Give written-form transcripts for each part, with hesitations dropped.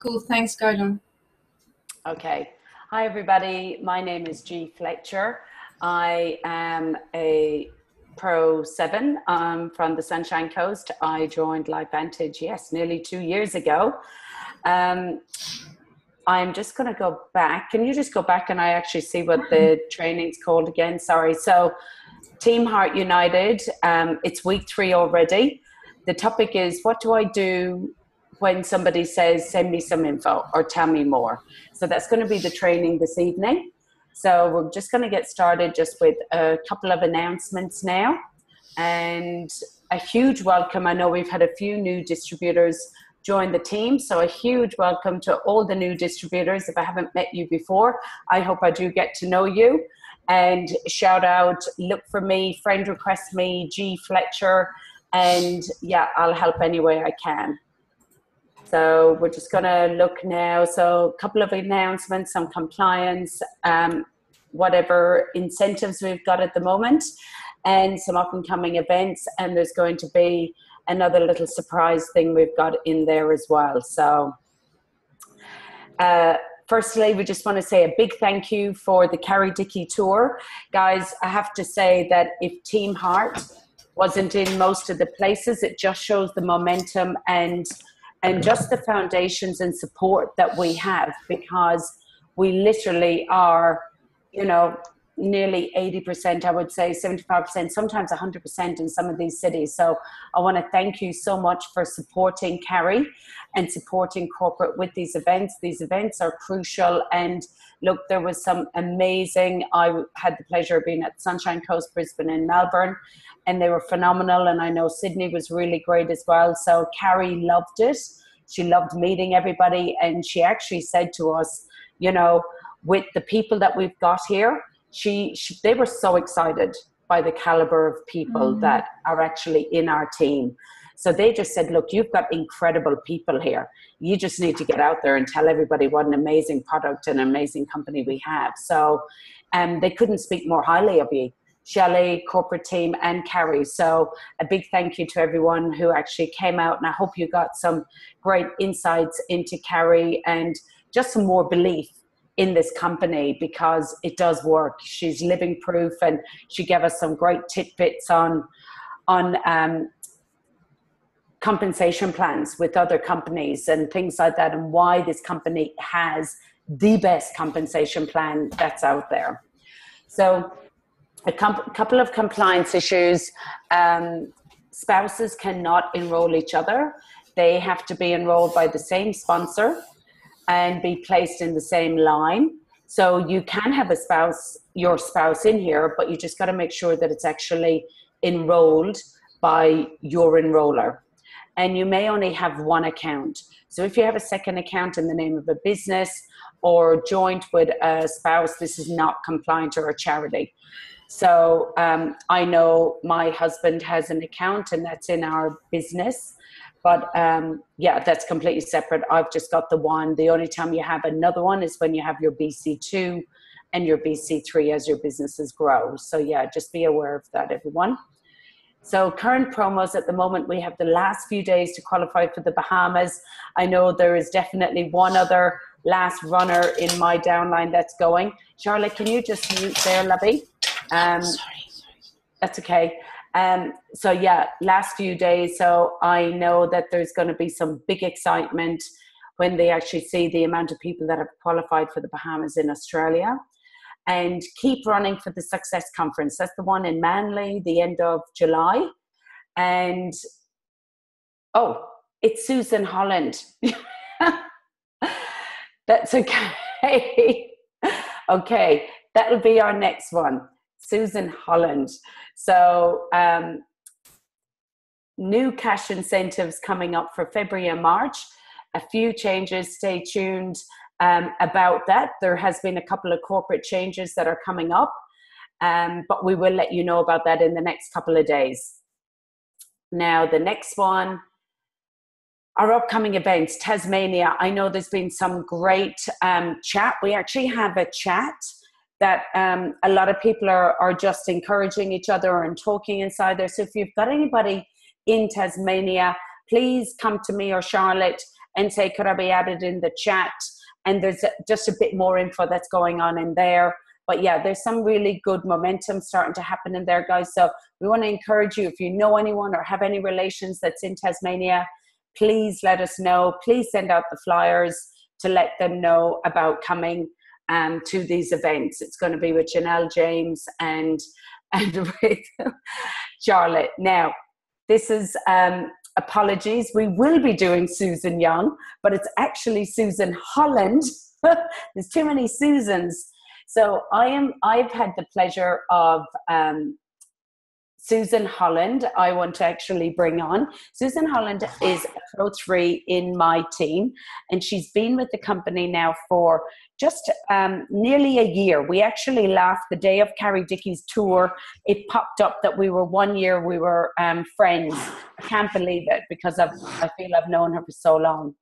Cool, thanks, Gordon. Okay. Hi, everybody. My name is G. Fletcher. I am a Pro 7 from the Sunshine Coast. I joined LifeVantage, yes, nearly 2 years ago. I'm just going to go back. Can you just go back and I actually see what the training's called again? Sorry. So Team Heart United, it's week 3 already. The topic is, what do I do when somebody says, send me some info or tell me more? So that's going to be the training this evening. So we're just going to get started just with a couple of announcements now. And a huge welcome. I know we've had a few new distributors join the team. So a huge welcome to all the new distributors. If I haven't met you before, I hope I do get to know you. And shout out, look for me, friend request me, G Fletcher. And yeah, I'll help any way I can. So we're just going to look now. So a couple of announcements on compliance, whatever incentives we've got at the moment, and some up and coming events. And there's going to be another little surprise thing we've got in there as well. So firstly, we just want to say a big thank you for the Carrie Dickey tour. Guys, I have to say that if Team Heart wasn't in most of the places, it just shows the momentum and just the foundations and support that we have, because we literally are, you know, nearly 80%, I would say 75%, sometimes 100% in some of these cities. So I want to thank you so much for supporting Carrie and supporting corporate with these events. These events are crucial. And look, there was some amazing, I had the pleasure of being at Sunshine Coast, Brisbane and Melbourne, and they were phenomenal. And I know Sydney was really great as well. So Carrie loved it. She loved meeting everybody. And she actually said to us, you know, with the people that we've got here, they were so excited by the caliber of people that are actually in our team. So they just said, look, you've got incredible people here. You just need to get out there and tell everybody what an amazing product and amazing company we have. So they couldn't speak more highly of you, Shelley, corporate team, and Carrie. So a big thank you to everyone who actually came out. And I hope you got some great insights into Carrie and just some more belief in this company, because it does work. She's living proof, and she gave us some great tidbits on compensation plans with other companies and things like that, and why this company has the best compensation plan that's out there. So a couple of compliance issues. Spouses cannot enroll each other. They have to be enrolled by the same sponsor and be placed in the same line. So you can have your spouse in here, but you just got to make sure that it's actually enrolled by your enroller. And you may only have one account. So if you have a second account in the name of a business or joint with a spouse, this is not compliant or a charity. So I know my husband has an account and that's in our business. But yeah, that's completely separate. I've just got the one. The only time you have another one is when you have your BC2 and your BC3 as your businesses grow. So yeah, just be aware of that, everyone. So current promos at the moment, we have the last few days to qualify for the Bahamas. I know there is definitely one other last runner in my downline that's going. Charlotte, can you just mute there, lovey? Sorry. That's okay. So yeah, last few days. So I know that there's going to be some big excitement when they actually see the amount of people that have qualified for the Bahamas in Australia. And keep running for the Success Conference. That's the one in Manly, the end of July. And oh, it's Susan Holland. That's okay. Okay, that'll be our next one. Susan Holland. So new cash incentives coming up for February and March. A few changes, stay tuned about that. There has been a couple of corporate changes that are coming up, but we will let you know about that in the next couple of days. Now, the next one, our upcoming events, Tasmania. I know there's been some great chat. We actually have a chat that a lot of people are just encouraging each other and talking inside there. So if you've got anybody in Tasmania, please come to me or Charlotte and say, could I be added in the chat? And there's just a bit more info that's going on in there. But yeah, there's some really good momentum starting to happen in there, guys. So we want to encourage you, if you know anyone or have any relations that's in Tasmania, please let us know. Please send out the flyers to let them know about coming to these events. It's going to be with Janelle James and with Charlotte. Now, this is apologies. We will be doing Susan Young, but it's actually Susan Holland. There's too many Susans. So I've had the pleasure of Susan Holland. I want to actually bring on. Susan Holland is a Pro 3 in my team, and she's been with the company now for just nearly a year. We actually laughed the day of Carrie Dickey's tour. It popped up that we were 1 year, we were friends. I can't believe it because I feel I've known her for so long.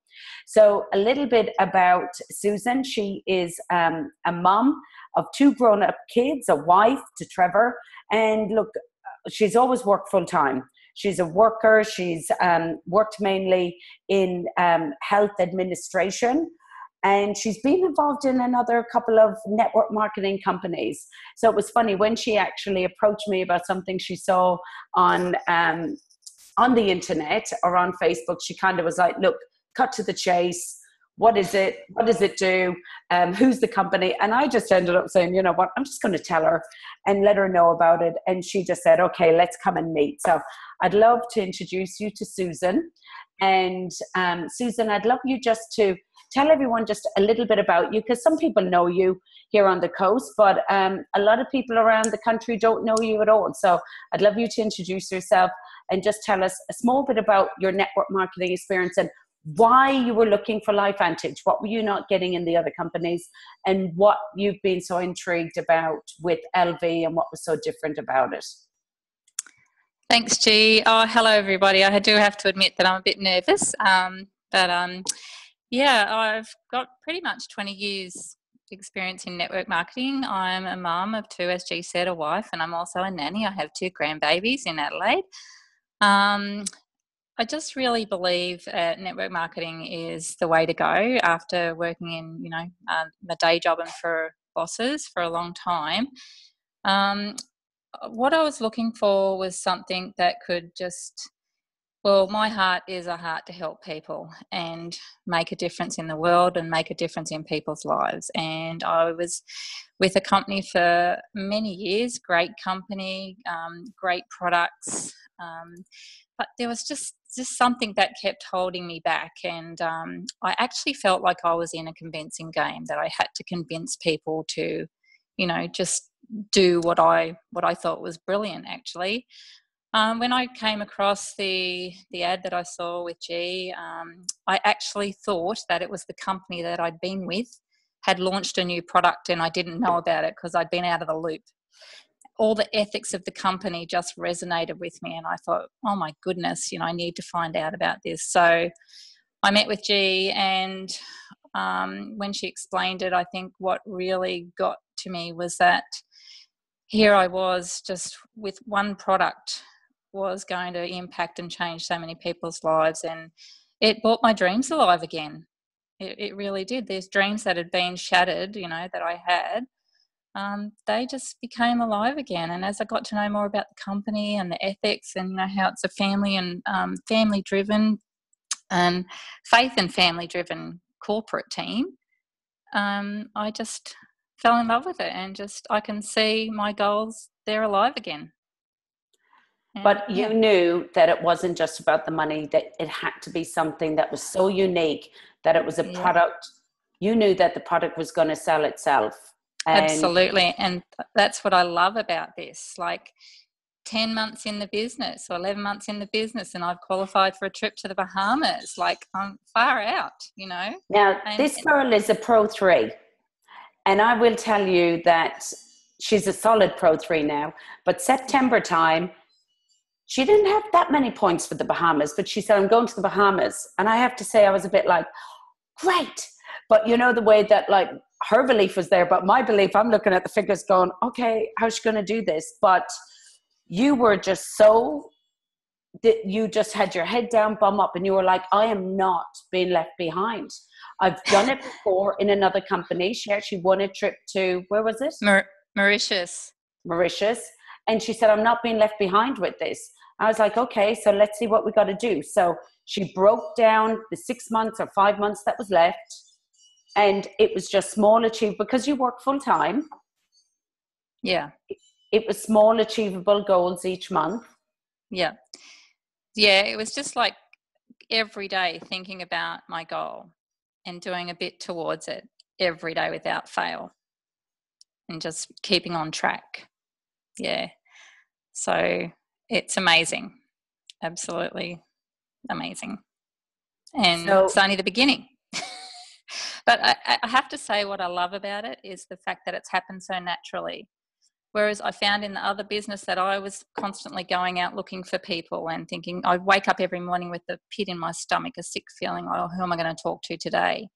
So a little bit about Susan. She is a mom of 2 grown-up kids, a wife to Trevor, and look, she's always worked full-time. She's a worker. She's worked mainly in health administration, and she's been involved in another couple of network marketing companies. So it was funny when she actually approached me about something she saw on the internet or on Facebook. She kind of was like, look, cut to the chase. What is it? What does it do? Who's the company? And I just ended up saying, you know what, I'm just going to tell her and let her know about it. And she just said, okay, let's come and meet. So I'd love to introduce you to Susan. And Susan, I'd love you just to tell everyone just a little bit about you, because some people know you here on the coast, but a lot of people around the country don't know you at all. So I'd love you to introduce yourself and just tell us a small bit about your network marketing experience and why you were looking for LifeVantage. What were you not getting in the other companies, and what you've been so intrigued about with LV and what was so different about it? Thanks, G. Oh, hello, everybody. I do have to admit that I'm a bit nervous, yeah, I've got pretty much 20 years experience in network marketing. I'm a mum of 2, as G said, a wife, and I'm also a nanny. I have 2 grandbabies in Adelaide. I just really believe network marketing is the way to go after working in, my day job and for bosses for a long time. What I was looking for was something that could my heart is a heart to help people and make a difference in the world and make a difference in people's lives. And I was with a company for many years, great company, great products, but there was just something that kept holding me back. And I actually felt like I was in a convincing game, that I had to convince people to, just do what I thought was brilliant, actually. When I came across the ad that I saw with G, I actually thought that it was the company that I'd been with had launched a new product and I didn't know about it because I'd been out of the loop. All the ethics of the company just resonated with me, and I thought, oh my goodness, I need to find out about this. So I met with G, and when she explained it, I think what really got to me was that here I was just with one product was going to impact and change so many people's lives, and it brought my dreams alive again. It really did. There's dreams that had been shattered, that I had. They just became alive again. And as I got to know more about the company and the ethics and how it's a family and family driven and faith and family driven corporate team, I just fell in love with it, and I can see my goals, they're alive again. And, but you knew that it wasn't just about the money, that it had to be something that was so unique, that it was a product. You knew that the product was going to sell itself. Absolutely. And that's what I love about this. Like 10 months in the business or 11 months in the business, and I've qualified for a trip to the Bahamas. Like, I'm far out, Now, this girl is a Pro 3. And I will tell you that she's a solid Pro 3 now. But September time, she didn't have that many points for the Bahamas, but she said, I'm going to the Bahamas. And I have to say, I was a bit like, great. But the way that like her belief was there, but my belief, I'm looking at the figures going, okay, how's she going to do this? But you were just so you just had your head down, bum up, and you were like, I am not being left behind. I've done it before in another company. She actually won a trip to, where was it? Mauritius. Mauritius. And she said, I'm not being left behind with this. I was like, okay, so let's see what we got to do. So she broke down the 6 months or 5 months that was left. And it was just small achievable, because you work full time. Yeah. It was small achievable goals each month. Yeah. Yeah. It was just like every day thinking about my goal and doing a bit towards it every day without fail and just keeping on track. Yeah. So it's amazing. Absolutely amazing. And So it's only the beginning. But I have to say, what I love about it is the fact that it's happened so naturally. Whereas I found in the other business that I was constantly going out looking for people and thinking, I wake up every morning with a pit in my stomach, a sick feeling, oh, who am I going to talk to today?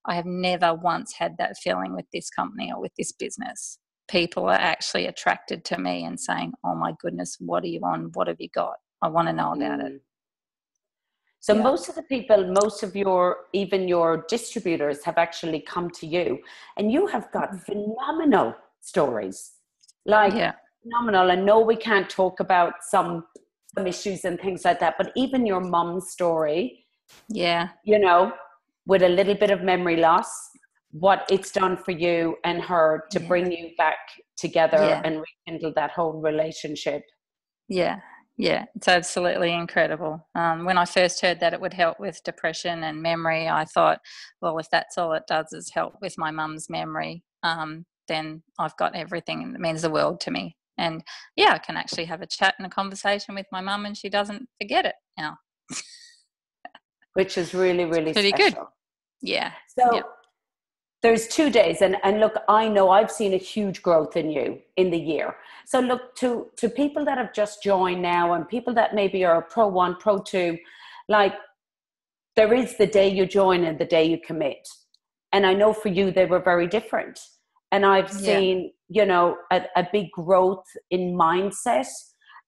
I have never once had that feeling with this company or with this business. People are actually attracted to me and saying, oh my goodness, what are you on? What have you got? I want to know about it. So most of the people, most of even your distributors have actually come to you, and you have got phenomenal stories, like phenomenal. And no, we can't talk about some issues and things like that, but even your mum's story, you know, with a little bit of memory loss, what it's done for you and her to bring you back together and rekindle that whole relationship. Yeah, it's absolutely incredible. When I first heard that it would help with depression and memory, I thought, well, if that's all it does is help with my mum's memory, then I've got everything. It means the world to me. And I can actually have a chat and a conversation with my mum and she doesn't forget it now. Which is really, really pretty special. Good. Yeah. So there's 2 days, and look, I know I've seen a huge growth in you in the year. So look, to people that have just joined now and people that maybe are Pro 1, Pro 2, like, there is the day you join and the day you commit. And I know for you, they were very different. And I've seen, you know, a big growth in mindset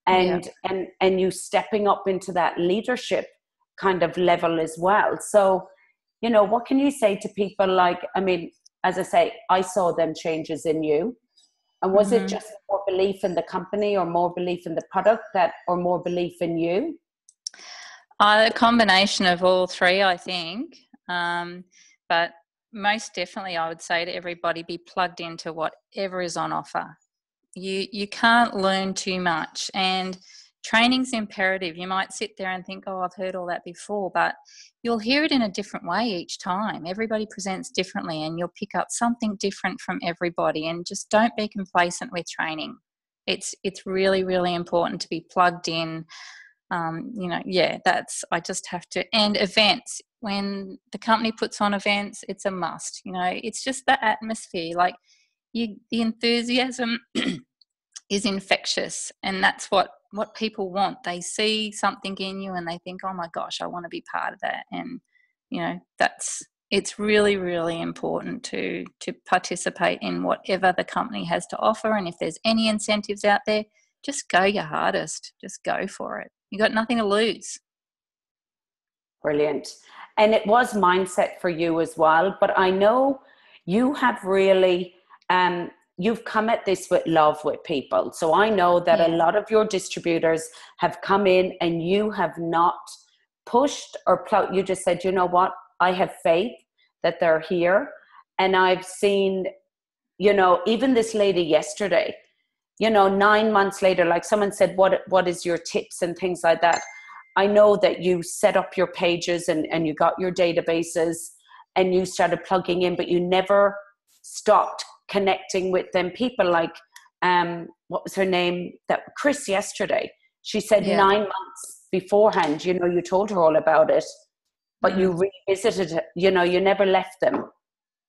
and you stepping up into that leadership kind of level as well. So, you know, what can you say to people? Like, I mean, as I say, I saw them changes in you. And was it just more belief in the company or more belief in the product or more belief in you? A combination of all three, I think. But most definitely, I would say to everybody, be plugged into whatever is on offer. You can't learn too much, and training's imperative. You might sit there and think, oh, I've heard all that before, but you'll hear it in a different way each time. Everybody presents differently and you'll pick up something different from everybody, and just don't be complacent with training. It's really, really important to be plugged in. You know, I just have to. And events, when the company puts on events, it's a must. You know, it's just the atmosphere, like the enthusiasm is infectious, and that's what people want. They see something in you and they think, oh my gosh, I want to be part of that. And you know, it's really, really important to participate in whatever the company has to offer. And if there's any incentives out there, just go your hardest. Just go for it. You got nothing to lose. Brilliant. And it was mindset for you as well. But I know you have really, you've come at this with love with people. So I know that a lot of your distributors have come in and you have not pushed or plowed. You just said, you know what, I have faith that they're here. And I've seen, you know, even this lady yesterday, you know, 9 months later, like someone said, what is your tips and things like that. I know that you set up your pages and you got your databases and you started plugging in, but you never stopped connecting with them. People like, what was her name? That Chris yesterday. She said 9 months beforehand, you know, you told her all about it, but you revisited it, you know, you never left them.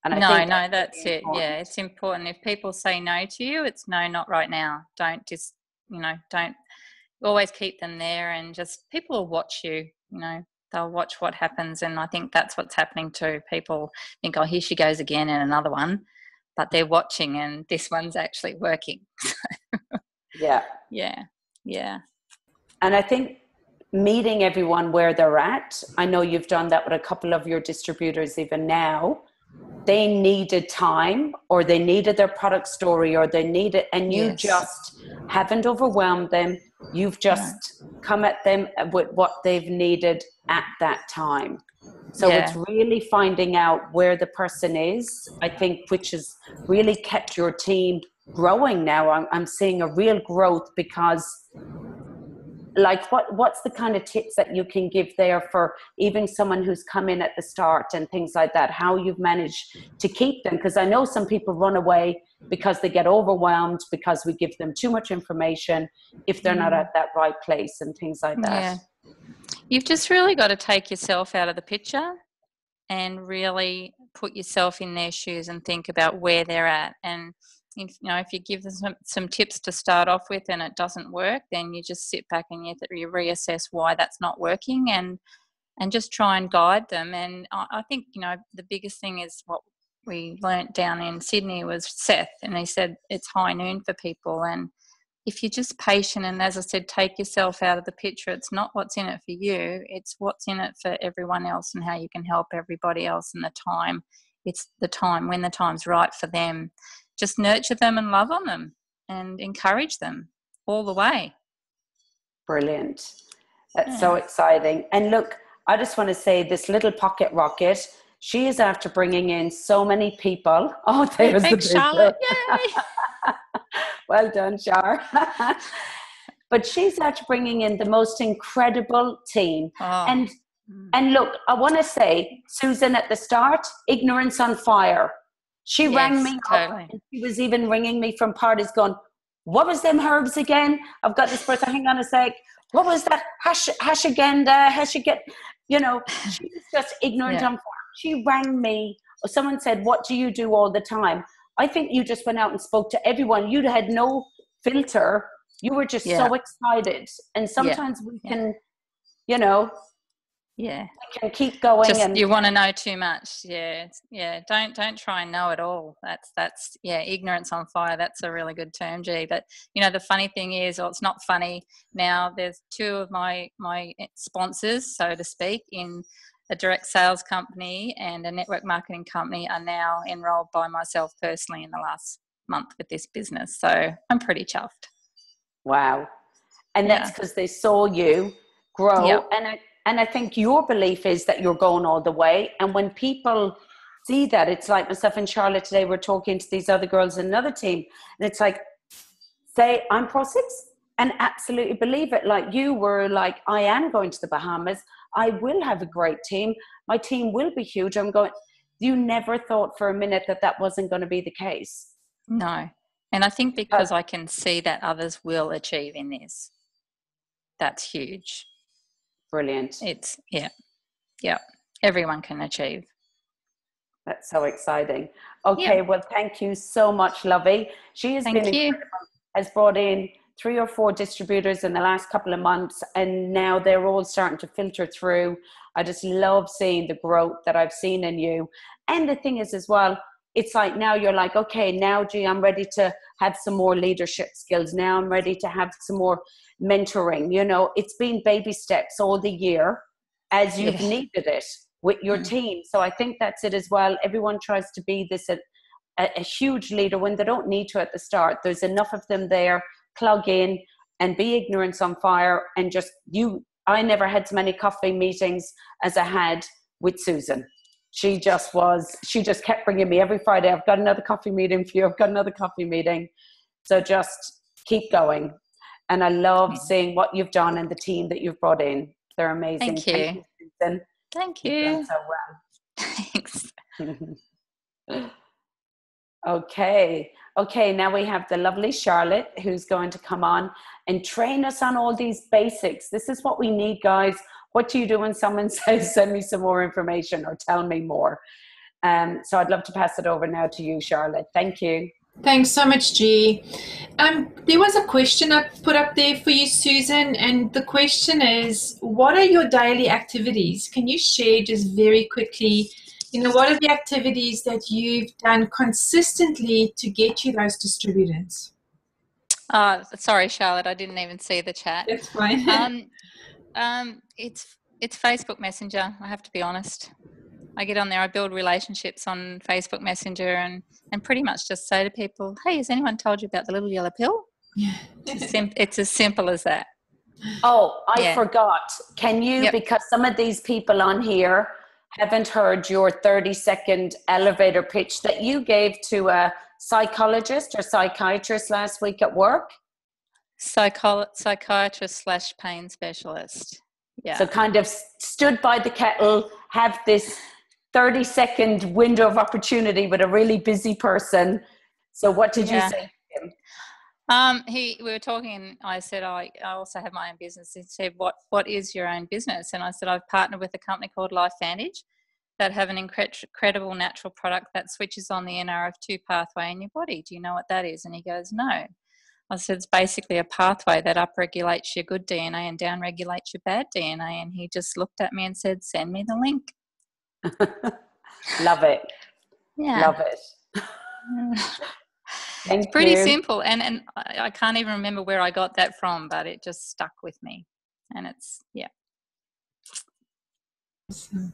And I think that's it. Important. Yeah, it's important. If people say no to you, it's no, not right now. Don't just, you know, don't always keep them there, and just people will watch you, you know, they'll watch what happens. And I think that's what's happening too. People think, oh, here she goes again in another one, but they're watching and this one's actually working. Yeah. Yeah. And I think meeting everyone where they're at. I know you've done that with a couple of your distributors even now. They needed time, or they needed their product story, or they needed, and you just haven't overwhelmed them. You've just come at them with what they've needed at that time. So it's really finding out where the person is, I think, which has really kept your team growing now. I'm seeing a real growth because, like, what's the kind of tips that you can give there for even someone who's come in at the start and things like that, how you've managed to keep them? Because I know some people run away because they get overwhelmed because we give them too much information if they're not at that right place and things like that. Yeah. You've just really got to take yourself out of the picture and really put yourself in their shoes and think about where they're at. And if you give them some tips to start off with and it doesn't work, then you just sit back and you reassess why that's not working, and just try and guide them. And I think the biggest thing is what we learnt down in Sydney was Seth, and he said it's high noon for people. And if you're just patient and, as I said, take yourself out of the picture, it's not what's in it for you, it's what's in it for everyone else and how you can help everybody else. And the time, it's the time when the time's right for them. Just nurture them and love on them and encourage them all the way. Brilliant. That's so exciting. And look, I just want to say, this little pocket rocket, she is after bringing in so many people. Oh, there's the picture. Charlotte. Yay. Well done, Char. But she's after bringing in the most incredible team. And look, I want to say, Susan, at the start, ignorance on fire. She rang me up, and she was even ringing me from parties going, what was them herbs again? I've got this person, hang on a sec. What was that? Ashwagandha, she was just ignorant on fire. She rang me, or someone said, what do you do all the time? I think you just went out and spoke to everyone. You had no filter. You were just so excited. And sometimes we can, we can keep going. And you want to know too much. Don't try and know it all. That's ignorance on fire. That's a really good term, G. But the funny thing is, or it's not funny now, there's two of my sponsors, so to speak, in a direct sales company and a network marketing company, are now enrolled by myself personally in the last month with this business. So I'm pretty chuffed. Wow. And that's because they saw you grow. Yep. And I think your belief is that you're going all the way. And when people see that, it's like myself and Charlotte today, we're talking to these other girls in another team. And it's like, say, I'm Pro 6 and absolutely believe it. Like you were like, I am going to the Bahamas. I will have a great team. My team will be huge. I'm going, you never thought for a minute that wasn't going to be the case. No. And I think because I can see that others will achieve in this. That's huge. Brilliant. It's, everyone can achieve. That's so exciting. Okay, well, thank you so much, Lovey. She has been incredible, has brought in 3 or 4 distributors in the last couple of months, and now they're all starting to filter through. I just love seeing the growth that I've seen in you. And the thing is as well, it's like now you're like, okay, now, gee, I'm ready to have some more leadership skills. Now I'm ready to have some more mentoring. It's been baby steps all the year as you've needed it with your team. So I think that's it as well. Everyone tries to be this a huge leader when they don't need to at the start. There's enough of them there. Plug in and be ignorance on fire. And just I never had so many coffee meetings as I had with Susan. She just kept bringing me every Friday. I've got another coffee meeting for you. I've got another coffee meeting. So just keep going. And I love seeing what you've done and the team that you've brought in. They're amazing. Thank you, Susan. Thank you. You've done so well. Thanks. Okay, now we have the lovely Charlotte who's going to come on and train us on all these basics. This is what we need, guys. What do you do when someone says, send me some more information or tell me more? So I'd love to pass it over now to you, Charlotte. Thank you. Thanks so much, G. There was a question I put up there for you, Susan, and the question is, what are your daily activities? Can you share just very quickly, what are the activities that you've done consistently to get you those distributors? Sorry, Charlotte, I didn't even see the chat. That's fine. It's Facebook Messenger. I have to be honest. I get on there. I build relationships on Facebook Messenger, and pretty much just say to people, "Hey, has anyone told you about the little yellow pill?" It's as simple as that. Oh, I Yeah. forgot. Can you, Yep. because some of these people on here haven't heard your 30-second elevator pitch that you gave to a psychologist or psychiatrist last week at work? Psychiatrist / pain specialist. Yeah. So kind of stood by the kettle, have this 30-second window of opportunity with a really busy person. So what did you say to him? We were talking, and I said, I also have my own business. He said, what is your own business? And I said, I've partnered with a company called LifeVantage that have an incredible natural product that switches on the NRF2 pathway in your body. Do you know what that is? And he goes, no. I said, it's basically a pathway that upregulates your good DNA and downregulates your bad DNA. And he just looked at me and said, send me the link. Love it. Yeah. Love it. It's pretty simple. And I can't even remember where I got that from, but it just stuck with me. And it's, yeah. Awesome.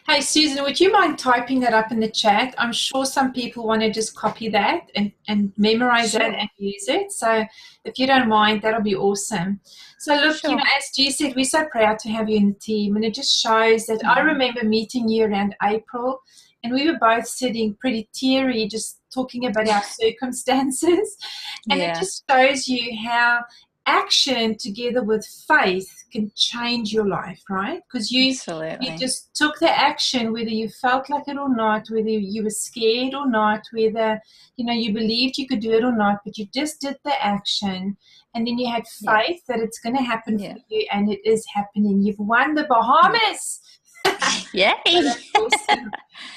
Hey, Susan, would you mind typing that up in the chat? I'm sure some people want to just copy that and memorize that and use it. So if you don't mind, that'll be awesome. So look, you know, as G said, we're so proud to have you in the team. And it just shows that I remember meeting you around April, and we were both sitting pretty teary, just talking about our circumstances. And it just shows you how action together with faith can change your life, right? Because you just took the action, whether you felt like it or not, whether you were scared or not, whether you believed you could do it or not, but you just did the action, and then you had faith that it's going to happen for you, and it is happening. You've won the Bahamas. Yay. Awesome.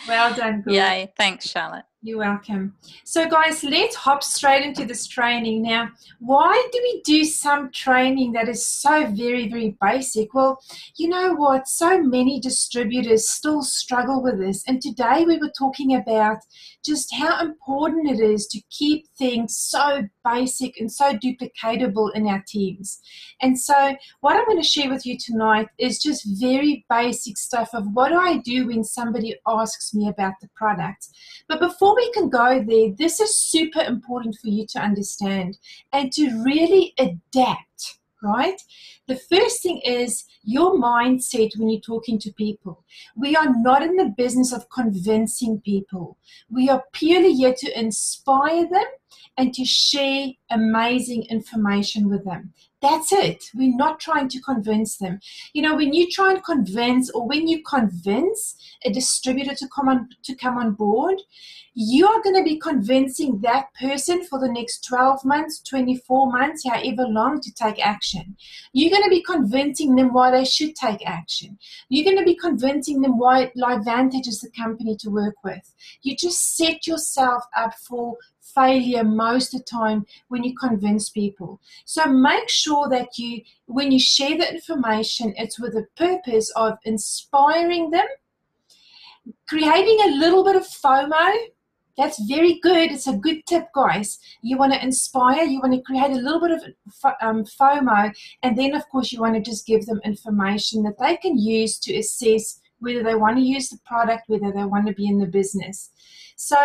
Well done, girl. Yay. Thanks, Charlotte. You're welcome. So guys, let's hop straight into this training. Now, why do we do some training that is so very, very basic? Well, you know what? So many distributors still struggle with this. And today we were talking about just how important it is to keep things so basic and so duplicatable in our teams. And so what I'm going to share with you tonight is just very basic stuff of what do I do when somebody asks me about the product. But before we can go there, this is super important for you to understand and to really adapt, right? The first thing is your mindset when you're talking to people. We are not in the business of convincing people. We are purely here to inspire them and to share amazing information with them. That's it. We're not trying to convince them. You know, when you try and convince, or when you convince a distributor to come on board, you are going to be convincing that person for the next 12 months, 24 months, however long, to take action. You're going to be convincing them why they should take action. You're going to be convincing them why LifeVantage is the company to work with. You just set yourself up for failure most of the time when you convince people. So make sure that when you share the information, it's with the purpose of inspiring them, creating a little bit of FOMO. That's very good. It's a good tip, guys. You want to inspire, you want to create a little bit of FOMO, and then, of course, you want to just give them information that they can use to assess whether they want to use the product, whether they want to be in the business. So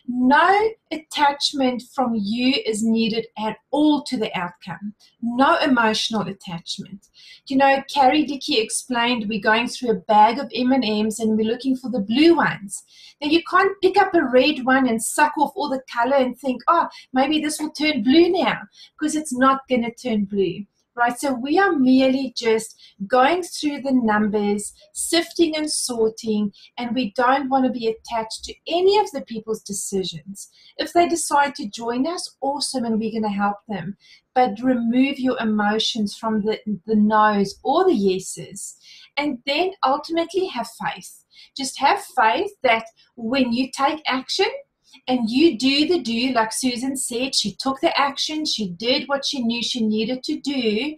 no attachment from you is needed at all to the outcome. No emotional attachment. You know, Carrie Dickey explained we're going through a bag of M&Ms and we're looking for the blue ones. Now, you can't pick up a red one and suck off all the color and think, oh, maybe this will turn blue now, because it's not going to turn blue. Right, so we are merely just going through the numbers, sifting and sorting, and we don't want to be attached to any of the people's decisions. If they decide to join us, awesome, and we're going to help them. But remove your emotions from the no's or the yeses, and then ultimately have faith. Just have faith that when you take action, and you do the do, like Susan said, she took the action, she did what she knew she needed to do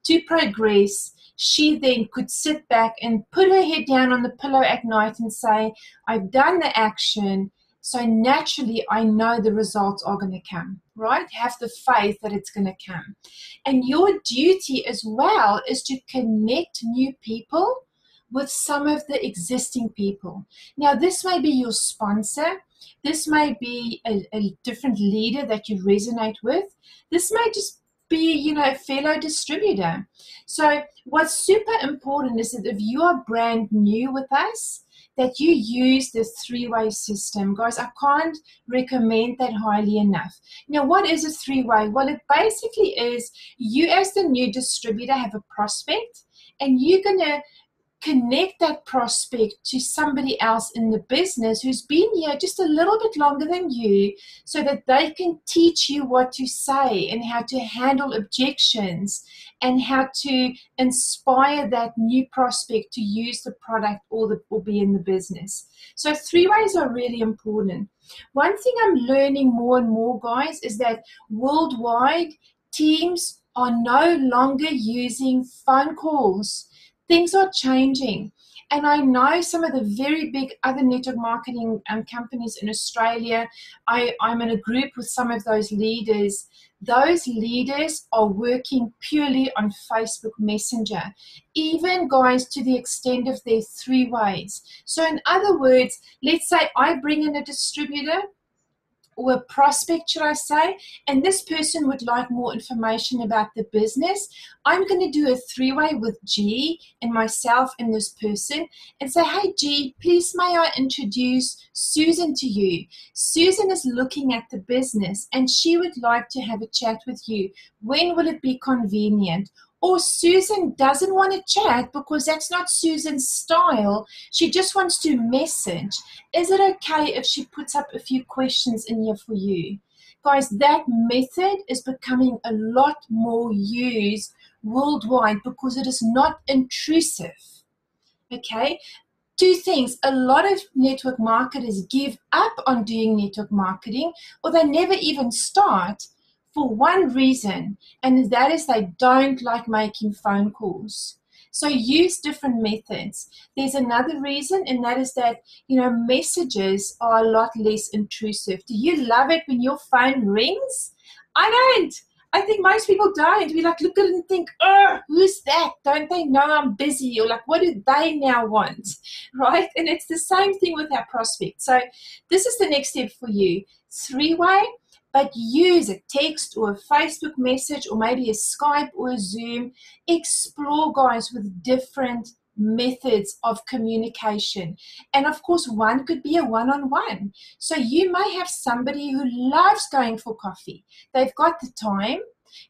to progress. She then could sit back and put her head down on the pillow at night and say, I've done the action, So naturally, I know the results are going to come, right? Have the faith that it's going to come. And your duty as well is to connect new people with some of the existing people. Now, this may be your sponsor. This may be a different leader that you resonate with. This may just be, a fellow distributor. So what's super important is that if you are brand new with us, that you use the three-way system. Guys, I can't recommend that highly enough. Now, what is a three-way? Well, it basically is you as the new distributor have a prospect, and you're going to connect that prospect to somebody else in the business who's been here just a little bit longer than you, so that they can teach you what to say and how to handle objections and how to inspire that new prospect to use the product or be in the business. So three ways are really important. One thing I'm learning more and more, guys, is that worldwide teams are no longer using phone calls. Things are changing. And I know some of the very big other network marketing companies in Australia. I'm in a group with some of those leaders. Those leaders are working purely on Facebook Messenger, even, guys, to the extent of their three ways. So in other words, let's say I bring in a distributor, or a prospect, should I say, and this person would like more information about the business. I'm going to do a three-way with G and myself and this person and say, hey, G, please may I introduce Susan to you. Susan is looking at the business and she would like to have a chat with you. When will it be convenient? Or Susan doesn't want to chat because that's not Susan's style. She just wants to message. Is it okay if she puts up a few questions in here for you? Guys, that method is becoming a lot more used worldwide because it is not intrusive. Okay? Two things. A lot of network marketers give up on doing network marketing, or they never even start, for one reason, and that is they don't like making phone calls. So use different methods. There's another reason, and that is that, messages are a lot less intrusive. Do you love it when your phone rings? I don't. I think most people don't. We look at it and think, oh, who's that? Don't they know I'm busy? Or what do they now want? Right? And it's the same thing with our prospects. So this is the next step for you. Three-way, but use a text or a Facebook message or maybe a Skype or a Zoom. Explore, guys, with different methods of communication. And of course, one could be a one-on-one. So you may have somebody who loves going for coffee. They've got the time.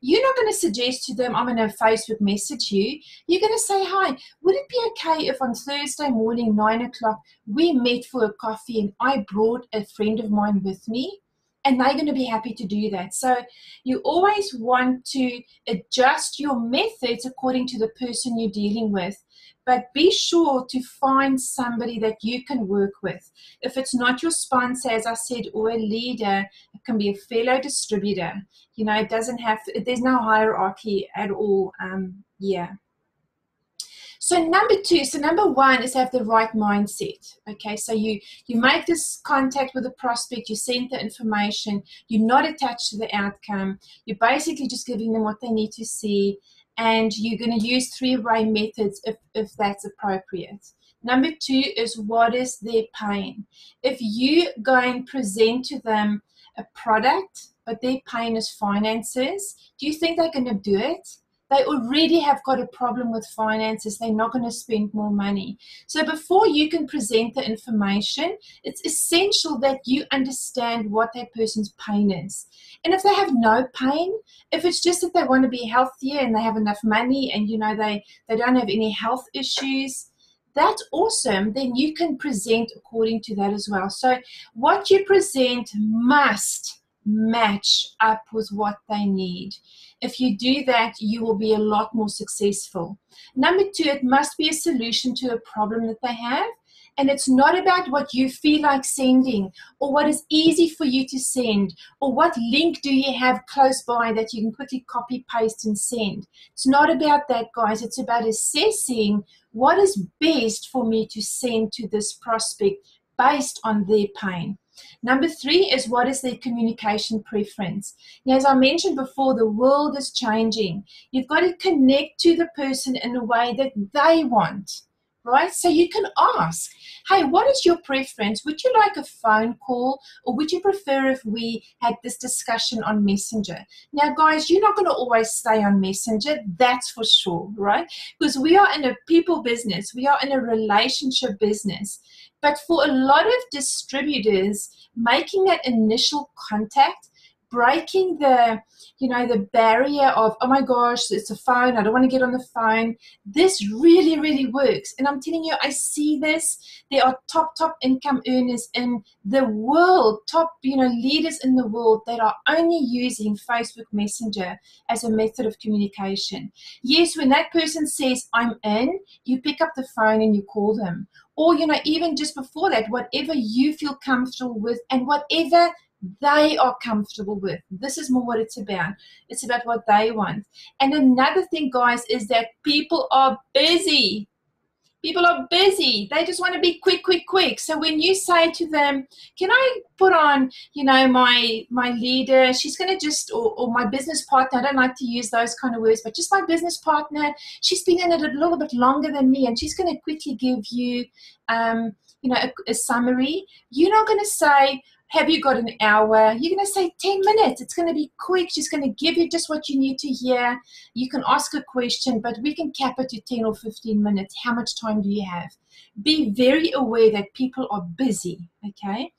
You're not going to suggest to them, I'm going to Facebook message you. You're going to say, hi, would it be okay if on Thursday morning, 9 o'clock, we met for a coffee and I brought a friend of mine with me? And they're going to be happy to do that. So you always want to adjust your methods according to the person you're dealing with. But be sure to find somebody that you can work with. If it's not your sponsor, as I said, or a leader, it can be a fellow distributor. It doesn't have to, there's no hierarchy at all. So number one is have the right mindset. Okay, so you make this contact with a prospect, you send the information, you're not attached to the outcome, you're basically just giving them what they need to see, and you're going to use three-way methods if that's appropriate. Number two is, what is their pain? If you go and present to them a product, but their pain is finances, do you think they're going to do it? They already have got a problem with finances. They're not going to spend more money. So before you can present the information, it's essential that you understand what that person's pain is. And if they have no pain, if it's just that they want to be healthier and they have enough money and they don't have any health issues, that's awesome. Then you can present according to that as well. So what you present must match up with what they need. If you do that, you will be a lot more successful. Number two, it must be a solution to a problem that they have. And it's not about what you feel like sending or what is easy for you to send or what link do you have close by that you can quickly copy, paste, and send. It's not about that, guys. It's about assessing what is best for me to send to this prospect based on their pain. Number 3 is what is their communication preference. Now, as I mentioned before, the world is changing. You've got to connect to the person in a way that they want, right? So you can ask, hey, what is your preference? Would you like a phone call, or would you prefer if we had this discussion on Messenger? Now, guys, you're not going to always stay on Messenger, that's for sure, right? Because we are in a people business. We are in a relationship business. But for a lot of distributors, making that initial contact, breaking the, the barrier of, oh my gosh, it's a phone, I don't want to get on the phone. This really, really works. And I'm telling you, I see this. There are top income earners in the world, top, leaders in the world that are only using Facebook Messenger as a method of communication. Yes, when that person says, I'm in, you pick up the phone and you call them. Or, even just before that, whatever you feel comfortable with and whatever they are comfortable with. This is more what it's about. It's about what they want. And another thing, guys, is that people are busy. People are busy. They just want to be quick. So when you say to them, can I put on, my leader, she's going to just, or my business partner, I don't like to use those kind of words, but just my business partner, she's been in it a little bit longer than me, and she's going to quickly give you, a summary. You're not going to say, have you got an hour? You're going to say 10 minutes. It's going to be quick. She's going to give you just what you need to hear. You can ask a question, but we can cap it to 10 or 15 minutes. How much time do you have? Be very aware that people are busy, okay?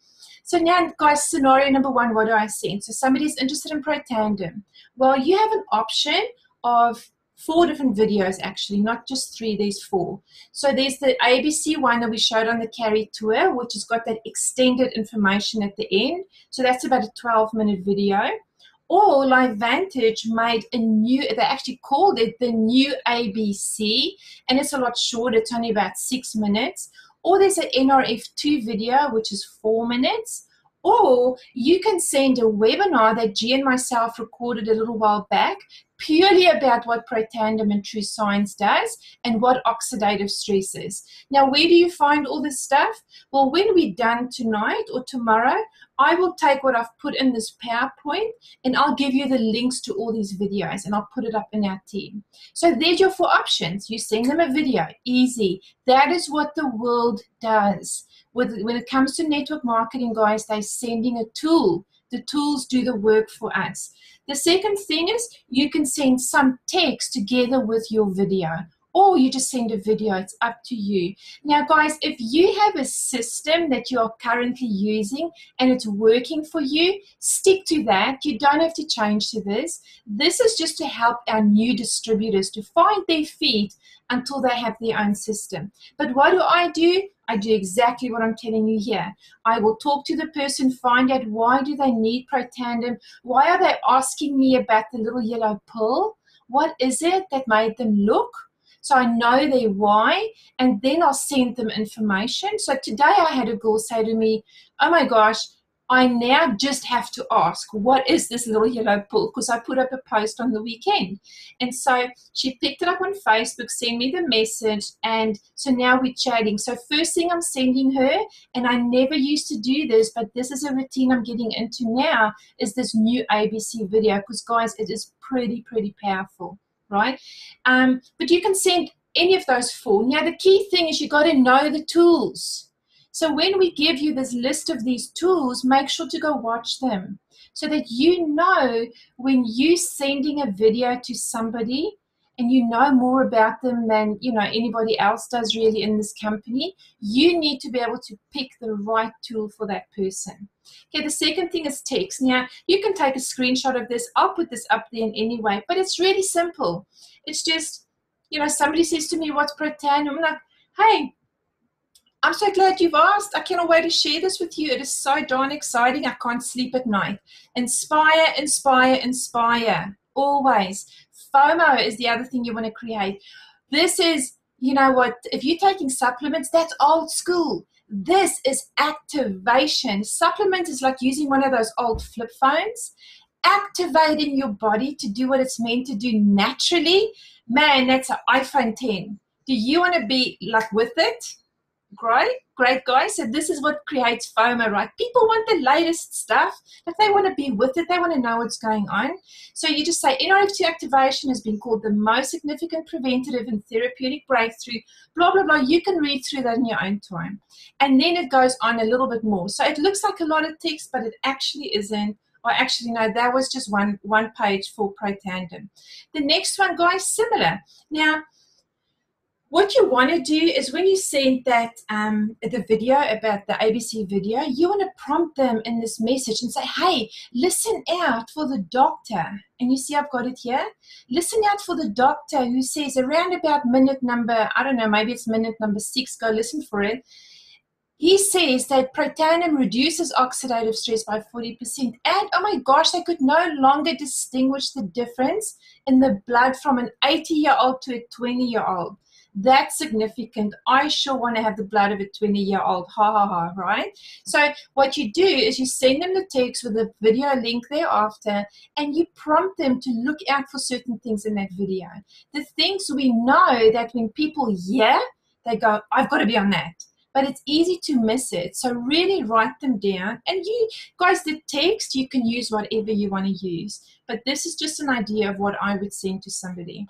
So now, guys, scenario number 1, what do I send? So somebody's interested in ProTandem. Well, you have an option of 4 different videos, actually, not just 3, there's 4. So there's the ABC one that we showed on the Carry Tour, which has got that extended information at the end. So that's about a 12-minute video. Or LifeVantage made a new, they actually called it the new ABC, and it's a lot shorter, it's only about 6 minutes. Or there's an NRF2 video, which is 4 minutes. Or you can send a webinar that G and myself recorded a little while back, purely about what ProTandem and tru-science does and what oxidative stress is. Now, where do you find all this stuff? Well, when we're done tonight or tomorrow, I will take what I've put in this PowerPoint and I'll give you the links to all these videos and I'll put it up in our team. So there's your 4 options. You send them a video, easy. That is what the world does. When it comes to network marketing, guys, they're sending a tool. The tools do the work for us. The second thing is you can send some text together with your video, or you just send a video. It's up to you. Now, guys, if you have a system that you are currently using and it's working for you, stick to that. You don't have to change to this. This is just to help our new distributors to find their feet until they have their own system. But what do? I do exactly what I'm telling you here. I will talk to the person, find out why do they need ProTandem? Why are they asking me about the little yellow pill? What is it that made them look? So I know their why, and then I'll send them information. So today I had a girl say to me, oh my gosh, I now just have to ask, what is this little yellow pill? Because I put up a post on the weekend. And so she picked it up on Facebook, sent me the message, and so now we're chatting. So first thing I'm sending her, and I never used to do this, but this is a routine I'm getting into now, is this new ABC video, because guys, it is pretty powerful, right? But you can send any of those 4. Now the key thing is you got to know the tools. So when we give you this list of these tools, make sure to go watch them so that you know when you're sending a video to somebody and you know more about them than anybody else does really in this company, you need to be able to pick the right tool for that person. Okay, the second thing is text. Now, you can take a screenshot of this. I'll put this up there in any way, but it's really simple. It's just, somebody says to me, what's ProTandem? I'm like, hey, I'm so glad you've asked. I cannot wait to share this with you. It is so darn exciting. I can't sleep at night. Inspire, inspire, inspire. Always. FOMO is the other thing you want to create. This is, if you're taking supplements, that's old school. This is activation. Supplement is like using one of those old flip phones. Activating your body to do what it's meant to do naturally. Man, that's an iPhone 10. Do you want to be like with it? great, guys. So this is what creates FOMO, right? People want the latest stuff. If they want to be with it, they want to know what's going on. So you just say NRF2 activation has been called the most significant preventative and therapeutic breakthrough, blah, blah, blah. You can read through that in your own time. And then it goes on a little bit more. So it looks like a lot of text, but it actually isn't. Or actually, no, that was just one page for Protandim. The next one, guys, similar. Now, what you want to do is when you send that the video about the ABC video, you want to prompt them in this message and say, hey, listen out for the doctor. And you see I've got it here. Listen out for the doctor who says around about minute number, I don't know, maybe it's minute number 6, go listen for it. He says that Protandim reduces oxidative stress by 40%. And, oh my gosh, they could no longer distinguish the difference in the blood from an 80-year-old to a 20-year-old. That's significant. I sure want to have the blood of a 20-year-old. Ha, ha, ha, right? So what you do is you send them the text with a video link thereafter, and you prompt them to look out for certain things in that video. The things we know that when people hear, they go, I've got to be on that. But it's easy to miss it. So really write them down. And you guys, the text, you can use whatever you want to use. But this is just an idea of what I would send to somebody.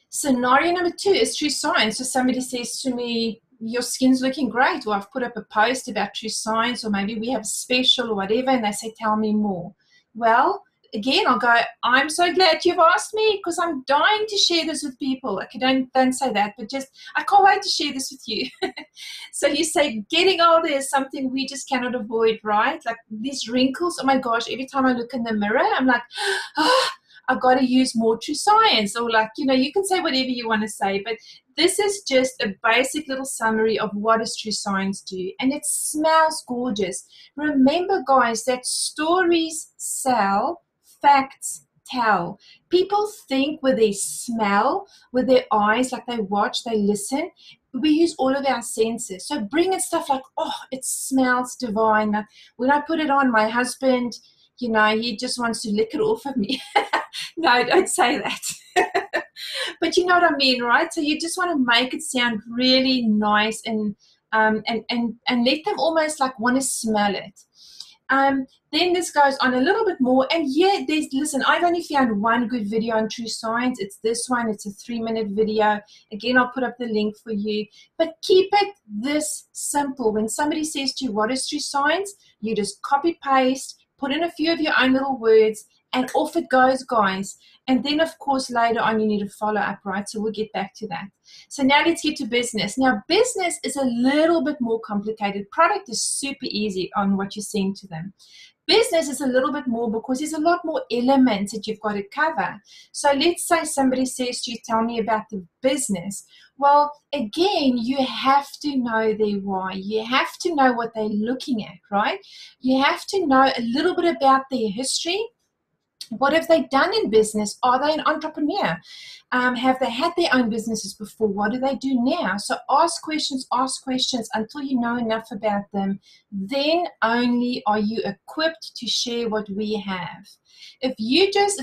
Scenario number 2 is tru-science. So somebody says to me, your skin's looking great, or I've put up a post about tru-science, or maybe we have a special or whatever, and they say, tell me more. Well, again, I'll go, I'm so glad you've asked me, because I'm dying to share this with people. Okay, don't say that, but just, I can't wait to share this with you. So you say, getting older is something we just cannot avoid, right? Like these wrinkles, oh my gosh, every time I look in the mirror, I'm like, oh, I've got to use more tru-science, or like, you know, you can say whatever you want to say, but this is just a basic little summary of what does tru-science do, and it smells gorgeous. Remember, guys, that stories sell, facts tell. People think with their smell, with their eyes, like they watch, they listen. We use all of our senses. So bring in stuff like, oh, it smells divine. Like, when I put it on, my husband, you know, he just wants to lick it off of me. No, don't say that. But you know what I mean, right? So you just want to make it sound really nice and let them almost like want to smell it. Then this goes on a little bit more, and yeah, listen, I've only found one good video on tru-science. It's this one. It's a 3-minute video. Again, I'll put up the link for you, but keep it this simple. When somebody says to you, what is tru-science? You just copy paste, put in a few of your own little words, and off it goes, guys. And then, of course, later on, you need to follow up, right? So we'll get back to that. So now let's get to business. Now, business is a little bit more complicated. Product is super easy on what you send to them. Business is a little bit more because there's a lot more elements that you've got to cover. So let's say somebody says to you, tell me about the business. Well, again, you have to know their why. You have to know what they're looking at, right? You have to know a little bit about their history. What have they done in business? Are they an entrepreneur? Have they had their own businesses before? What do they do now? So ask questions until you know enough about them. Then only are you equipped to share what we have. If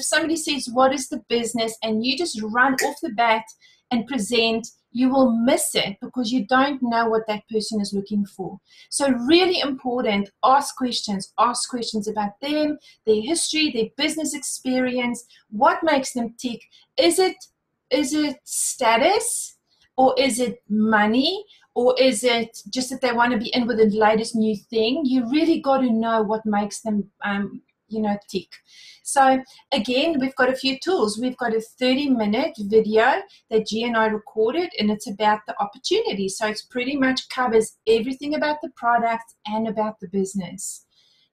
somebody says, what is the business? And you just run off the bat and present, you will miss it because you don't know what that person is looking for. So really important, ask questions about them, their history, their business experience, what makes them tick. Is it status, or is it money, or is it just that they want to be in with the latest new thing? You really got to know what makes them tick. So again, we've got a few tools. We've got a 30-minute video that G and I recorded, and it's about the opportunity. So it's pretty much covers everything about the product and about the business.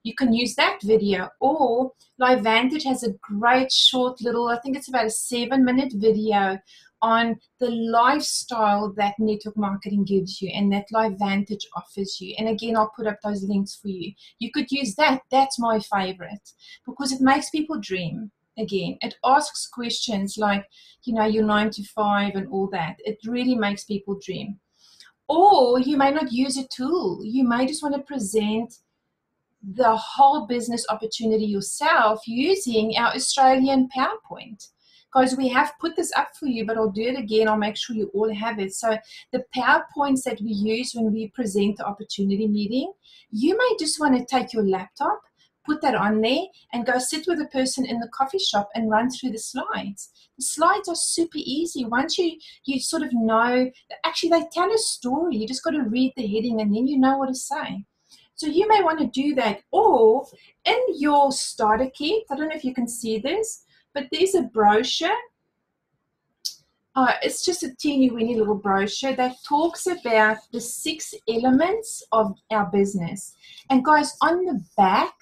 You can use that video, or LifeVantage has a great short little, I think it's about a 7-minute video on the lifestyle that network marketing gives you and that LifeVantage offers you. And again, I'll put up those links for you. You could use that. That's my favorite because it makes people dream. Again, it asks questions like, your 9 to 5 and all that. It really makes people dream. Or you may not use a tool. You may just want to present the whole business opportunity yourself using our Australian PowerPoint. Guys, we have put this up for you, but I'll do it again. I'll make sure you all have it. So the PowerPoints that we use when we present the opportunity meeting, you may just want to take your laptop, put that on there, and go sit with a person in the coffee shop and run through the slides. The slides are super easy. Once you sort of know, actually they tell a story. You just got to read the heading and then you know what to say. So you may want to do that. Or in your starter kit, I don't know if you can see this, but there's a brochure. It's just a teeny weeny little brochure that talks about the 6 elements of our business. And guys, on the back,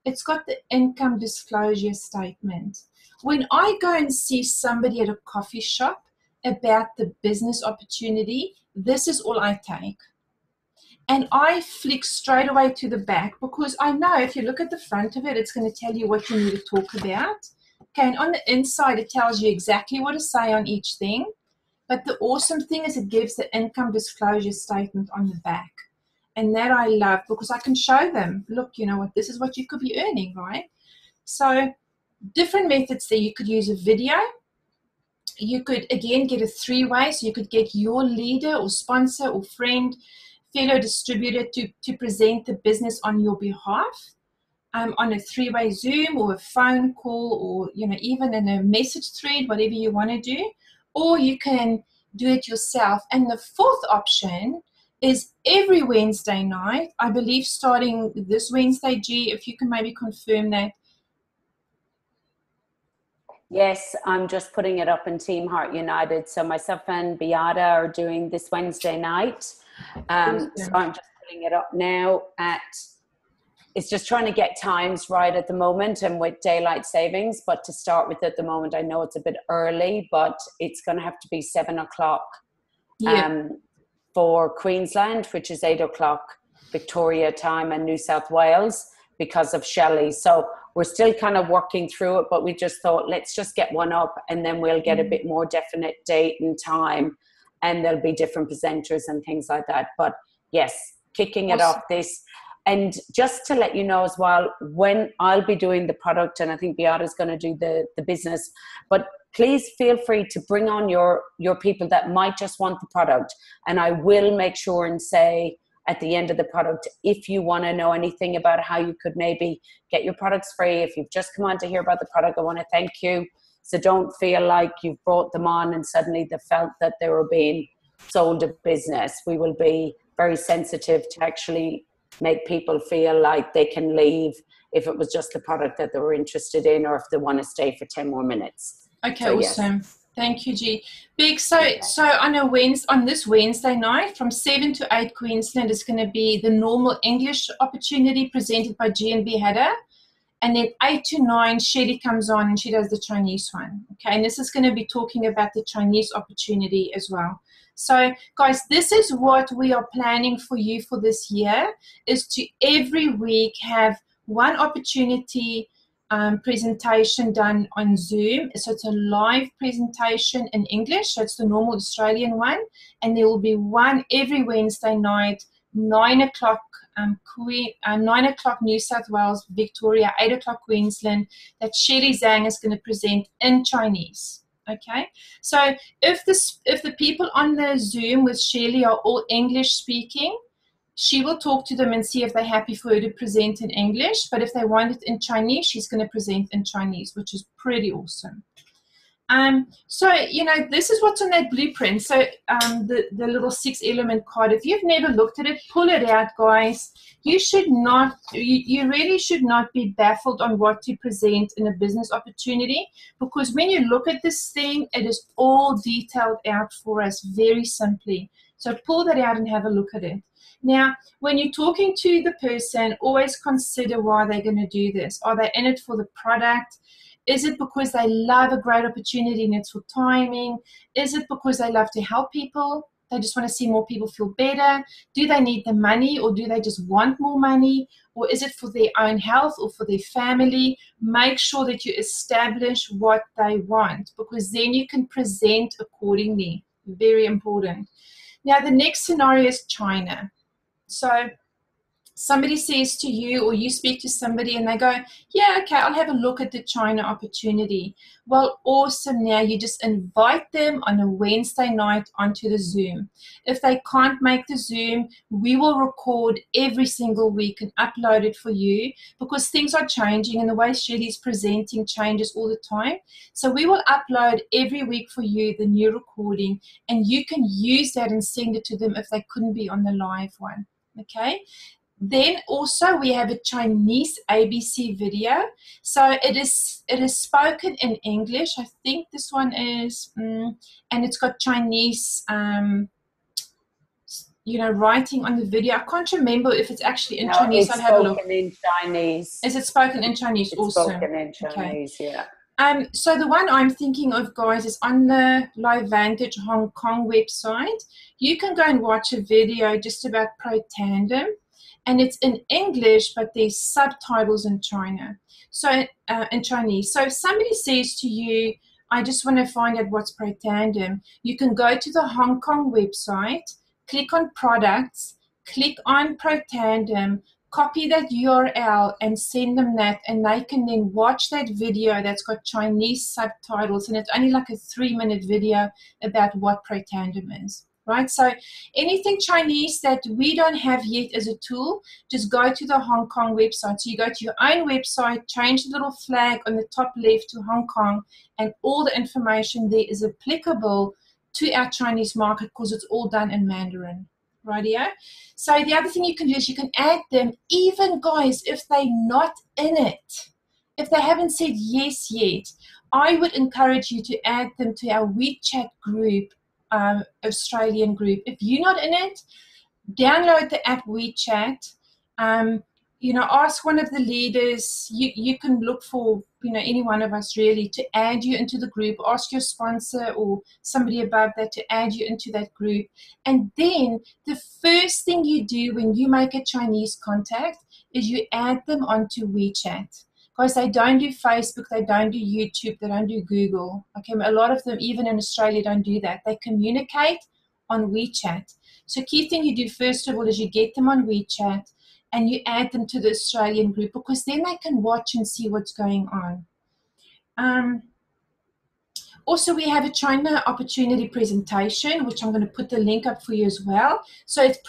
it's got the income disclosure statement. When I go and see somebody at a coffee shop about the business opportunity, this is all I take. And I flick straight away to the back because I know if you look at the front of it, it's going to tell you what you need to talk about. Okay, and on the inside, it tells you exactly what to say on each thing. But the awesome thing is it gives the income disclosure statement on the back. And that I love because I can show them, look, you know what, this is what you could be earning, right? So different methods there. You could use a video. You could, again, get a 3-way. So you could get your leader or sponsor or friend, fellow distributor to present the business on your behalf. On a 3-way Zoom or a phone call, or even in a message thread, whatever you want to do, or you can do it yourself. And the 4th option is every Wednesday night, I believe starting this Wednesday. G, if you can maybe confirm that. Yes, I'm just putting it up in Team Heart United. So myself and Beata are doing this Wednesday night. So I'm just putting it up now it's just trying to get times right at the moment and with daylight savings. But to start with at the moment, I know it's a bit early, but it's going to have to be 7 o'clock for Queensland, which is 8 o'clock Victoria time and New South Wales because of Shelley. So we're still kind of working through it, but we just thought, let's just get one up and then we'll get a bit more definite date and time, and there'll be different presenters and things like that. But yes, kicking it off this. And just to let you know as well, when I'll be doing the product, and I think Beata's going to do the business, but please feel free to bring on your people that might just want the product. And I will make sure and say at the end of the product, if you want to know anything about how you could maybe get your products free, if you've just come on to hear about the product, I want to thank you. So don't feel like you've brought them on and suddenly they felt that they were being sold a business. We will be very sensitive to actually make people feel like they can leave if it was just the product that they were interested in, or if they want to stay for 10 more minutes. Okay, so, awesome. Yes. Thank you, G. Big. So on this Wednesday night from 7 to 8 Queensland is going to be the normal English opportunity presented by G and B Hadder. And then 8 to 9, Shelly comes on and she does the Chinese one. Okay, and this is going to be talking about the Chinese opportunity as well. So, guys, this is what we are planning for you for this year, is to every week have one opportunity presentation done on Zoom. So it's a live presentation in English. So it's the normal Australian one. And there will be one every Wednesday night, 9 o'clock 9 o'clock New South Wales, Victoria, 8 o'clock Queensland, that Shelley Zhang is going to present in Chinese. Okay, so if the people on the Zoom with Shelley are all English speaking, she will talk to them and see if they're happy for her to present in English. But if they want it in Chinese, she's going to present in Chinese, which is pretty awesome. So, this is what's on that blueprint. So the little 6-element card, if you've never looked at it, pull it out, guys. You really should not be baffled on what to present in a business opportunity, because when you look at this thing, it is all detailed out for us very simply. So pull that out and have a look at it. Now, when you're talking to the person, always consider why they're going to do this. Are they in it for the product? Is it because they love a great opportunity and it's for timing? Is it because they love to help people? They just want to see more people feel better? Do they need the money, or do they just want more money? Or is it for their own health or for their family? Make sure that you establish what they want, because then you can present accordingly. Very important. Now, the next scenario is China. So somebody says to you, or you speak to somebody and they go, yeah, okay, I'll have a look at the China opportunity. Well, awesome. Now you just invite them on a Wednesday night onto the Zoom. If they can't make the Zoom, we will record every single week and upload it for you, because things are changing and the way Shirley's presenting changes all the time. So we will upload every week for you the new recording, and you can use that and send it to them if they couldn't be on the live one. Okay. Then also we have a Chinese ABC video. So it is spoken in English. I think this one is, and it's got Chinese, writing on the video. I can't remember if it's actually in Chinese. It's I'll have a look. spoken in Chinese. Is it spoken in Chinese? It's also spoken in Chinese, okay. Yeah. So the one I'm thinking of, guys, is on the LifeVantage Hong Kong website. You can go and watch a video just about Pro Tandem. And it's in English, but there's subtitles in China. So in Chinese. So if somebody says to you, I just want to find out what's Pro Tandem, you can go to the Hong Kong website, click on products, click on Pro Tandem, copy that URL and send them that, and they can then watch that video that's got Chinese subtitles, and it's only like a 3-minute video about what Pro Tandem is. Right, so anything Chinese that we don't have yet as a tool, just go to the Hong Kong website. So you go to your own website, change the little flag on the top left to Hong Kong, and all the information there is applicable to our Chinese market because it's all done in Mandarin. Rightio? So the other thing you can do is you can add them, even guys, if they're not in it. If they haven't said yes yet, I would encourage you to add them to our WeChat group, Australian group. If you're not in it, download the app WeChat. Ask one of the leaders. You can look for any one of us really to add you into the group. Ask your sponsor or somebody above that to add you into that group. And then the first thing you do when you make a Chinese contact is you add them onto WeChat. Guys, they don't do Facebook, they don't do YouTube, they don't do Google. Okay, a lot of them, even in Australia, don't do that. They communicate on WeChat. So key thing you do first of all is you get them on WeChat and you add them to the Australian group, because then they can watch and see what's going on. Also, we have a China opportunity presentation, which I'm going to put the link up for you as well. So it's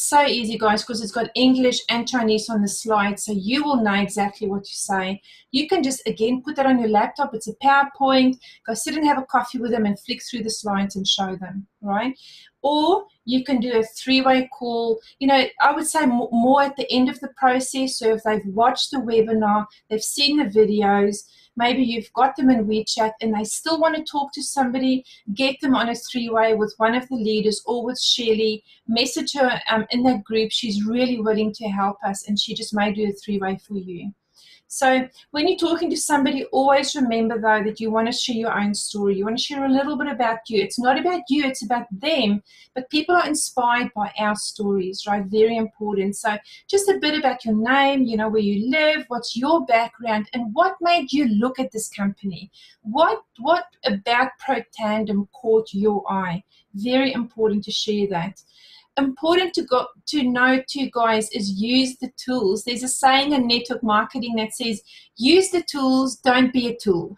so easy, guys, because it's got English and Chinese on the slide, so you will know exactly what to say. You can just, again, put that on your laptop. It's a PowerPoint. Go sit and have a coffee with them and flick through the slides and show them, right? Or you can do a 3-way call. I would say more at the end of the process. So if they've watched the webinar, they've seen the videos, maybe you've got them in WeChat and they still want to talk to somebody, get them on a 3-way with one of the leaders or with Shirley. Message her in that group. She's really willing to help us, and she just may do a 3-way for you. So when you're talking to somebody, always remember, though, that you want to share your own story. You want to share a little bit about you. It's not about you, it's about them. But people are inspired by our stories, right? Very important. So just a bit about your name, where you live, what's your background, and what made you look at this company. What about Pro Tandem caught your eye? Very important to share that. Important to know too, guys, is use the tools. There's a saying in network marketing that says, use the tools, don't be a tool.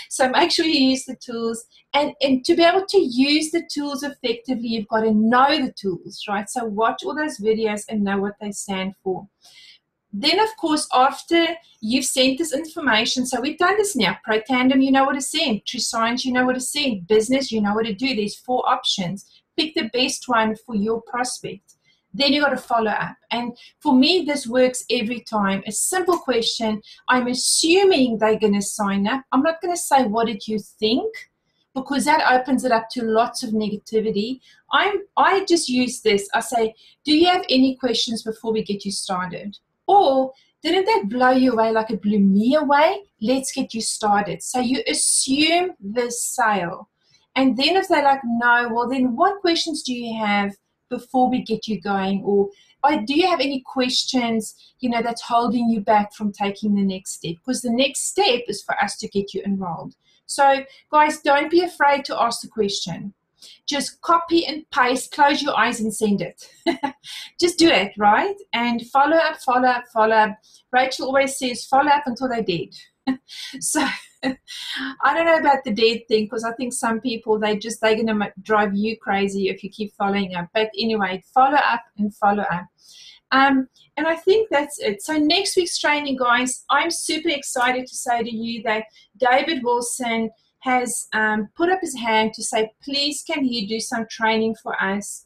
So make sure you use the tools. And to be able to use the tools effectively, you've got to know the tools, right? So watch all those videos and know what they stand for. Then, of course, after you've sent this information, so we've done this now. Pro Tandem, you know what to send. tru-science, you know what to send. Business, you know what to do. There's 4 options. Pick the best one for your prospect. Then you got to follow up. And for me, this works every time. A simple question. I'm assuming they're going to sign up. I'm not going to say, what did you think? Because that opens it up to lots of negativity. I just use this. I say, do you have any questions before we get you started? Or didn't that blow you away like it blew me away? Let's get you started. So you assume the sale. And then if they're like, no, well then what questions do you have before we get you going? Or do you have any questions, that's holding you back from taking the next step? Because the next step is for us to get you enrolled. So guys, don't be afraid to ask the question. just copy and paste, close your eyes and send it. Just do it, right? And follow up, follow up, follow up. Rachel always says follow up until they're dead. So I don't know about the dead thing, because I think some people, they're going to drive you crazy if you keep following up. But anyway, follow up and follow up. And I think that's it. So next week's training, guys, I'm super excited to say to you that David Wilson has put up his hand to say, please, can he do some training for us?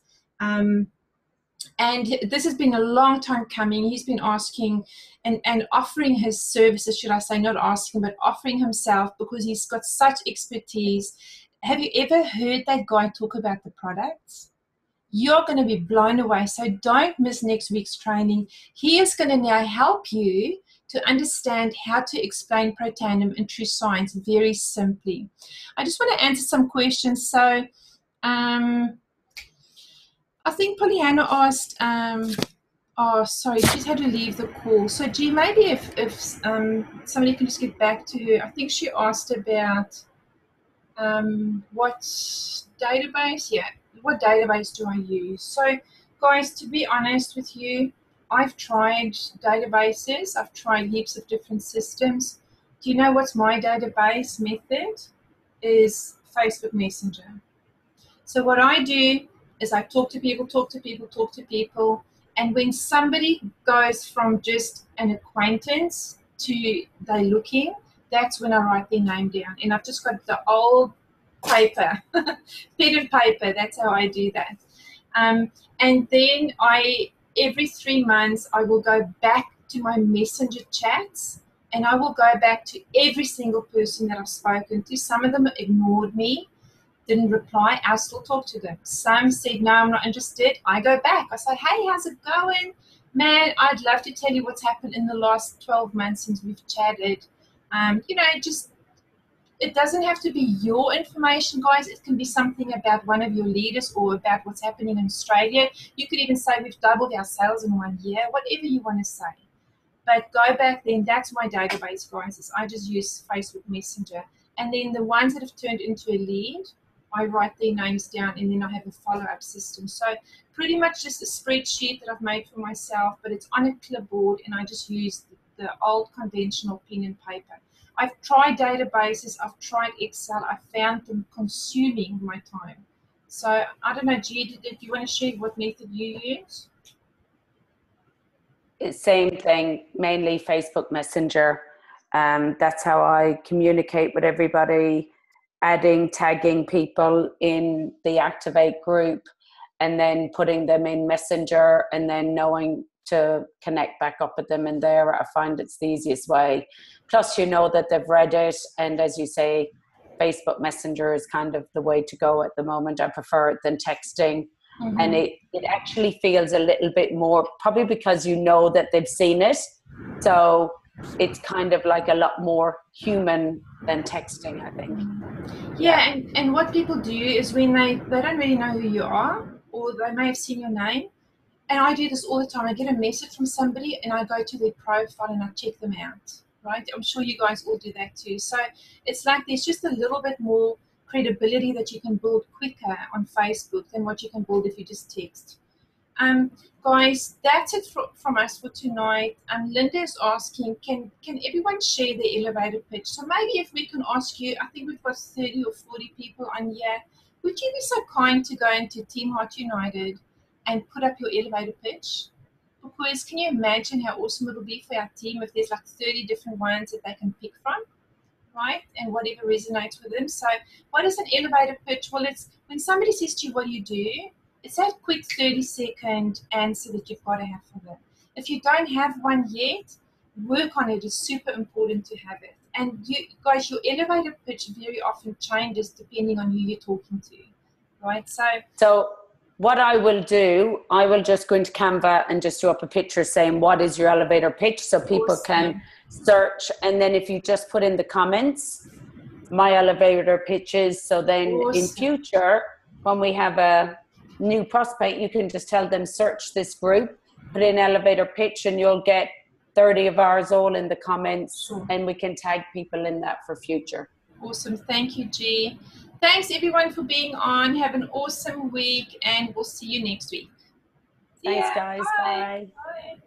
And this has been a long time coming. He's been asking and offering his services, should I say, not asking, but offering himself, because he's got such expertise. Have you ever heard that guy talk about the products? You're going to be blown away. So don't miss next week's training. He is going to now help you to understand how to explain protandim and true science very simply. I just want to answer some questions. So I think Pollyanna asked, oh, sorry, she's had to leave the call. So, G, maybe if somebody can just get back to her. I think she asked about what database, what database do I use? So, guys, to be honest with you, I've tried databases. I've tried heaps of different systems. Do you know what's my database method? Is Facebook Messenger. So what I do is I talk to people, and when somebody goes from just an acquaintance to they're looking, that's when I write their name down. And I've just got the old paper, pen and paper, that's how I do that. And then every 3 months, I will go back to my messenger chats, and I will go back to every single person that I've spoken to. Some of them ignored me, didn't reply. I still talk to them. Some said, no, I'm not interested. I go back. I say, hey, how's it going? Man, I'd love to tell you what's happened in the last 12 months since we've chatted. It doesn't have to be your information, guys. It can be something about one of your leaders or about what's happening in Australia. You could even say we've doubled our sales in 1 year, whatever you want to say. But go back then, that's my database, guys. Is I just use Facebook Messenger. And then the ones that have turned into a lead, I write their names down, and then I have a follow-up system. So pretty much just a spreadsheet that I've made for myself, but it's on a clipboard, and I just use the old conventional pen and paper. I've tried databases, I've tried Excel, I found them consuming my time. So I don't know, G, did you want to share what method you use? Same thing, mainly Facebook Messenger. That's how I communicate with everybody, adding, tagging people in the Activate group, and then putting them in Messenger, and then knowing to connect back up with them in there. I find it's the easiest way. Plus, you know that they've read it, and as you say, Facebook Messenger is kind of the way to go at the moment. I prefer it than texting. Mm-hmm. And it actually feels a little bit more, probably because you know that they've seen it. So it's kind of like a lot more human than texting, I think. Yeah, and what people do is when they don't really know who you are, or they may have seen your name. And I do this all the time. I get a message from somebody, and I go to their profile and I check them out, right? I'm sure you guys all do that too. So it's like there's just a little bit more credibility that you can build quicker on Facebook than what you can build if you just text. Guys, that's it from us for tonight. Linda is asking, can everyone share the elevator pitch? So maybe if we can ask you, I think we've got 30 or 40 people on here. Would you be so kind to go into Team Heart United and put up your elevator pitch? Because can you imagine how awesome it will be for our team if there's like 30 different ones that they can pick from, right? And whatever resonates with them. So what is an elevator pitch? Well, it's when somebody says to you, what do you do? It's that quick 30-second answer that you've got to have for them. If you don't have one yet, work on it. It's super important to have it. And you guys, your elevator pitch very often changes depending on who you're talking to, right? So what I will do, I will just go into Canva and just do up a picture saying, what is your elevator pitch? So people can search. And then if you just put in the comments, my elevator pitches. So then in future, when we have a new prospect, you can just tell them, search this group, put in elevator pitch, and you'll get 30 of ours all in the comments, and we can tag people in that for future. Awesome. Thank you, G. Thanks everyone for being on. Have an awesome week and we'll see you next week. Thanks, guys. Bye. Bye.